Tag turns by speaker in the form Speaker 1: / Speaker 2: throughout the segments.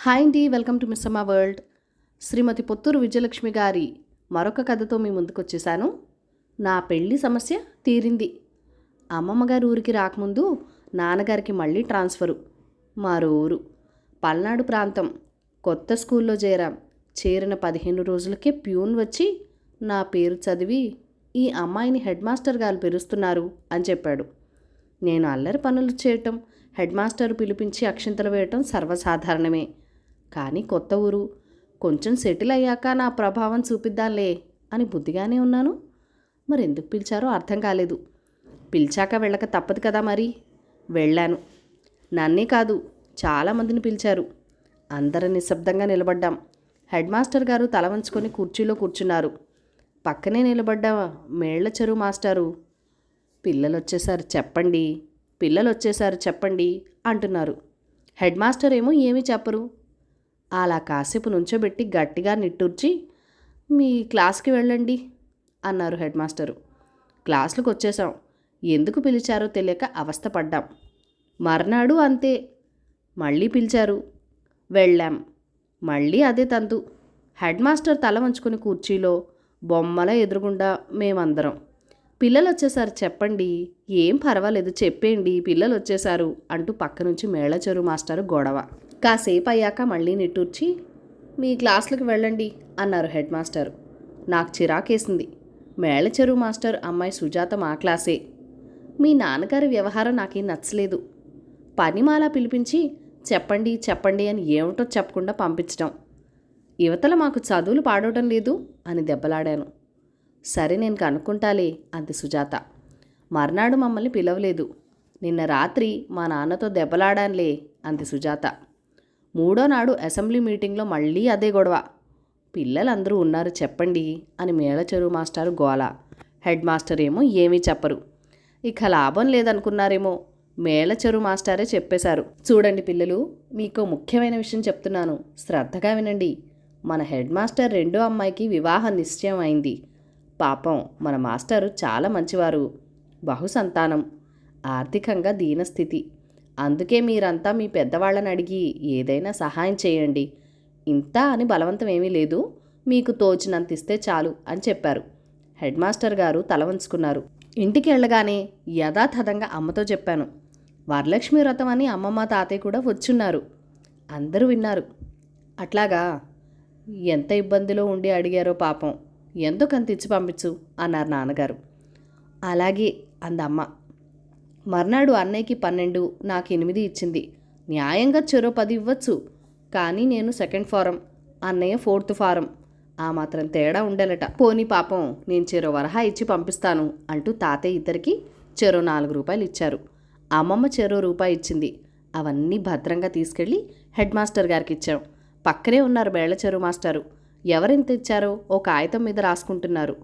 Speaker 1: Hi అండి, welcome to Missamma world. శ్రీమతి పొత్తూరు విజయలక్ష్మి గారి మరొక కథతో మీ ముందుకు వచ్చేసాను. నా పెళ్లి సమస్య తీరింది. అమ్మమ్మ గారి ఊరికి రాకముందు నాన్నగారికి మళ్ళీ ట్రాన్స్ఫరు. మరో ఊరు, పల్నాడు ప్రాంతం. కొత్త స్కూల్లో చేరిన 15 రోజులకే ప్యూన్ వచ్చి నా పేరు చదివి ఈ అమ్మాయిని హెడ్ మాస్టర్ గారు పిలుస్తున్నారు అని చెప్పాడు. నేను అల్లరి పనులు చేయటం, హెడ్ మాస్టర్ పిలిపించి అక్షింతలు వేయటం సర్వసాధారణమే. కానీ కొత్త ఊరు, కొంచెం సెటిల్ అయ్యాక నా ప్రభావం చూపిద్దాంలే అని బుద్ధిగానే ఉన్నాను. మరి ఎందుకు పిలిచారో అర్థం కాలేదు. పిలిచాక వెళ్ళక తప్పదు కదా మరి. వెళ్ళాను. నన్నే కాదు, చాలామందిని పిలిచారు. అందరం నిశ్శబ్దంగా నిలబడ్డాం. హెడ్ మాస్టర్ గారు తల వంచుకొని కుర్చీలో కూర్చున్నారు. పక్కనే నిలబడ్డ మేళ్ల చెరువు మాస్టారు, పిల్లలు వచ్చేసారు చెప్పండి అంటున్నారు. హెడ్ మాస్టర్ ఏమో ఏమీ చెప్పరు. అలా కాసేపు నుంచోబెట్టి గట్టిగా నిట్టూర్చి, మీ క్లాస్కి వెళ్ళండి అన్నారు హెడ్ మాస్టరు. క్లాసులకు వచ్చేసాం. ఎందుకు పిలిచారో తెలియక అవస్థపడ్డాం. మర్నాడు అంతే, మళ్ళీ పిలిచారు. వెళ్ళాం. మళ్ళీ అదే తంతు. హెడ్ మాస్టర్ తల వంచుకొని కుర్చీలో బొమ్మల ఎదురుగుండా మేమందరం, పిల్లలు వచ్చేసారు చెప్పండి, ఏం పర్వాలేదు చెప్పేయండి, పిల్లలు వచ్చేసారు అంటూ పక్క నుంచి మేళచెరు మాస్టారు గొడవ. కాసేపు అయ్యాక మళ్ళీ నిట్టూర్చి, మీ క్లాసులకు వెళ్ళండి అన్నారు హెడ్ మాస్టారు. నాకు చిరాకేసింది. మేళచెరు మాస్టర్ అమ్మాయి సుజాత మా క్లాసే. మీ నాన్నగారి వ్యవహారం నాకేం నచ్చలేదు. పనిమాల పిలిపించి చెప్పండి అని ఏమిటో చెప్పకుండా పంపించడం. యువతల మాకు చదువులు పాడవటం లేదు అని దెబ్బలాడాను. సరే, నేను కనుక్కుంటాలే అంది సుజాత. మర్నాడు మమ్మల్ని పిలవలేదు. నిన్న రాత్రి మా నాన్నతో దెబ్బలాడానులే అంది సుజాత. మూడో నాడు అసెంబ్లీ మీటింగ్లో మళ్ళీ అదే గొడవ. పిల్లలందరూ ఉన్నారు చెప్పండి అని మేళచెరువు మాస్టారు గోల. హెడ్ మాస్టర్ ఏమో ఏమీ చెప్పరు. ఇక లాభం లేదనుకున్నారేమో, మేళచెరువు మాస్టారే చెప్పేశారు. చూడండి పిల్లలు, మీకు ముఖ్యమైన విషయం చెప్తున్నాను, శ్రద్ధగా వినండి. మన హెడ్ మాస్టర్ రెండో అమ్మాయికి వివాహ నిశ్చయం అయింది. పాపం మన మాస్టారు చాలా మంచివారు, బహుసంతానం, ఆర్థికంగా దీనస్థితి. అందుకే మీరంతా మీ పెద్దవాళ్ళని అడిగి ఏదైనా సహాయం చేయండి. ఇంత అని బలవంతం ఏమీ లేదు, మీకు తోచినంత ఇస్తే చాలు అని చెప్పారు. హెడ్ మాస్టర్ గారు తల వంచుకున్నారు. ఇంటికి వెళ్ళగానే యథాతథంగా అమ్మతో చెప్పాను. వరలక్ష్మి వ్రతం అని అమ్మమ్మ తాతయ్య కూడా వచ్చున్నారు. అందరూ విన్నారు. అట్లాగా, ఎంత ఇబ్బందిలో ఉండి అడిగారో పాపం, ఎందుకంత ఇచ్చి పంపించు అన్నారు నాన్నగారు. అలాగే అందమ్మ. మర్నాడు అన్నయ్యకి 12, నాకు 8 ఇచ్చింది. న్యాయంగా చెరో 10 ఇవ్వచ్చు, కానీ నేను సెకండ్ ఫారం, అన్నయ్య 4th ఫారం. ఆ మాత్రం తేడా ఉండేలట. పోనీ పాపం నేను చెరో వరహా ఇచ్చి పంపిస్తాను అంటూ తాతయ్య ఇద్దరికి చెరో 4 రూపాయలు ఇచ్చారు. అమ్మమ్మ చెరో రూపాయి ఇచ్చింది. అవన్నీ భద్రంగా తీసుకెళ్ళి హెడ్ మాస్టర్ గారికి ఇచ్చాం. పక్కనే ఉన్నారు మేళచెరువు మాస్టారు. ఎవరెంత ఇచ్చారో ఓ కాగితం మీద రాసుకుంటున్నారు.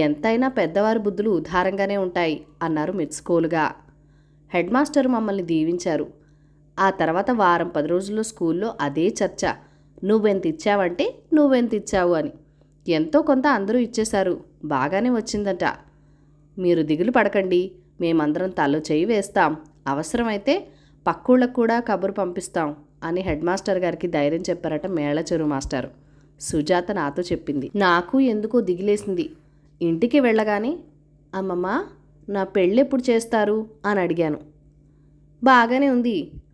Speaker 1: ఎంతైనా పెద్దవారి బుద్ధులు ఉదారంగానే ఉంటాయి అన్నారు మెచ్చుకోలుగా. హెడ్ మాస్టర్ మమ్మల్ని దీవించారు. ఆ తర్వాత వారం 10 రోజుల్లో స్కూల్లో అదే చర్చ. నువ్వెంత ఇచ్చావంటే నువ్వెంత ఇచ్చావు అని. ఎంతో కొంత అందరూ ఇచ్చేశారు. బాగానే వచ్చిందట. మీరు దిగులు పడకండి, మేమందరం తలో చేయి వేస్తాం, అవసరమైతే పక్కూళ్ళకు కూడా కబురు పంపిస్తాం అని హెడ్ మాస్టర్ గారికి ధైర్యం చెప్పారట మేళచెరువు మాస్టారు. సుజాత నాతో చెప్పింది. నాకు ఎందుకో దిగిలేసింది. ఇంటికి వెళ్ళగానే, అమ్మమ్మ నా పెళ్ళెప్పుడు చేస్తారు అని అడిగాను. బాగానే ఉంది,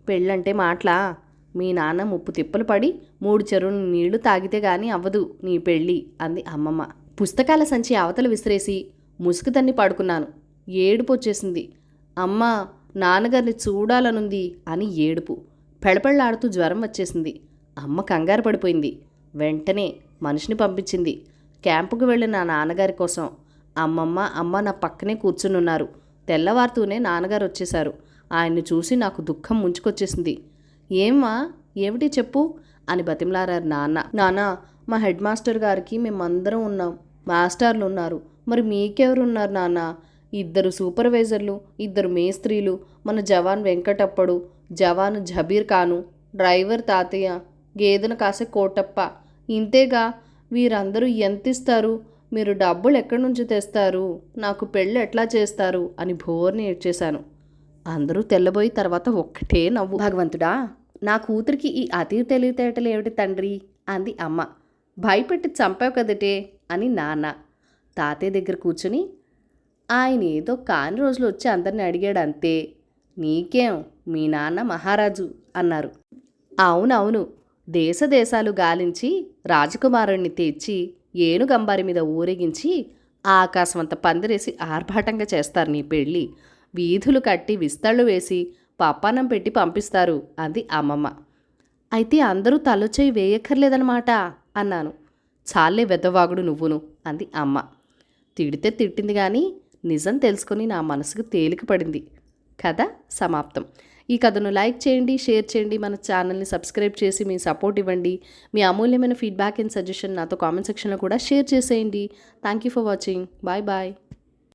Speaker 1: పెళ్ళంటే మాటలా, మీ నాన్న 30 తిప్పలు పడి 3 చెరువులు నీళ్లు తాగితే గానీ అవ్వదు నీ పెళ్ళి అంది అమ్మమ్మ. పుస్తకాల సంచి అవతల విసిరేసి ముసుగు తన్ని పడుకున్నాను. ఏడుపు వచ్చేసింది. అమ్మ, నాన్నగారిని చూడాలనుంది అని ఏడుపు. పెళపెళ్ళాడుతూ జ్వరం వచ్చేసింది. అమ్మ కంగారు పడిపోయింది. వెంటనే మనిషిని పంపించింది. క్యాంపుకు వెళ్ళిన నా నాన్నగారి కోసం. అమ్మ నా పక్కనే కూర్చునున్నారు. తెల్లవారుతూనే నాన్నగారు వచ్చేశారు. ఆయన్ని చూసి నాకు దుఃఖం ముంచుకొచ్చేసింది. ఏమ్మా, ఏమిటి చెప్పు అని బతిమలారారు నాన్న. నాన్న, మా హెడ్ మాస్టర్ గారికి మేమందరం ఉన్నాం, మాస్టర్లు ఉన్నారు, మరి మీకెవరు ఉన్నారు నాన్న? 2 సూపర్వైజర్లు, 2 మేస్త్రీలు, మన జవాన్ వెంకటప్పడు, జవాను జబీర్ ఖాను, డ్రైవర్ తాతయ్య, గేదెను కాసే కోటప్ప, ఇంతేగా. వీరందరూ ఎంత ఇస్తారు? మీరు డబ్బులు ఎక్కడి నుంచి తెస్తారు? నాకు పెళ్ళి ఎట్లా చేస్తారు అని భోర్ని ఏడ్చేశాను. అందరూ తెల్లబోయి తర్వాత ఒక్కటే నవ్వు. భగవంతుడా, నా కూతురికి ఈ అతి తెలివితేటలు ఏమిటి తండ్రి అంది అమ్మ. భయపెట్టి చంపావు కదటే అని నాన్న. తాతయ్య దగ్గర కూర్చుని ఆయన ఏదో కాని రోజులు వచ్చి అందరిని అడిగాడు అంతే. నీకేం, మీ నాన్న మహారాజు అన్నారు. అవునవును, దేశాలు గాలించి రాజకుమారుణ్ణి తెచ్చి ఏనుగంబారి మీద ఊరేగించి ఆకాశమంత పందిరేసి ఆర్భాటంగా చేస్తారు నీ పెళ్ళి. వీధులు కట్టి విస్తళ్ళు వేసి పప్పాన్నం పెట్టి పంపిస్తారు అంది అమ్మమ్మ. అయితే అందరూ తలొచ్చేయి వేయక్కర్లేదనమాట అన్నాను. చాలే వెదవాగుడు నువ్వును అంది అమ్మ. తిడితే తిట్టింది కానీ నిజం తెలుసుకుని నా మనసుకు తేలిక పడింది. కథ సమాప్తం. ఈ కథను లైక్ చేయండి, షేర్ చేయండి, మన ఛానల్ని సబ్స్క్రైబ్ చేసి మీ సపోర్ట్ ఇవ్వండి. మీ అమూల్యమైన ఫీడ్బ్యాక్ అండ్ సజెషన్ నాతో కామెంట్ సెక్షన్లో కూడా షేర్ చేసేయండి. Thank you for watching. Bye bye.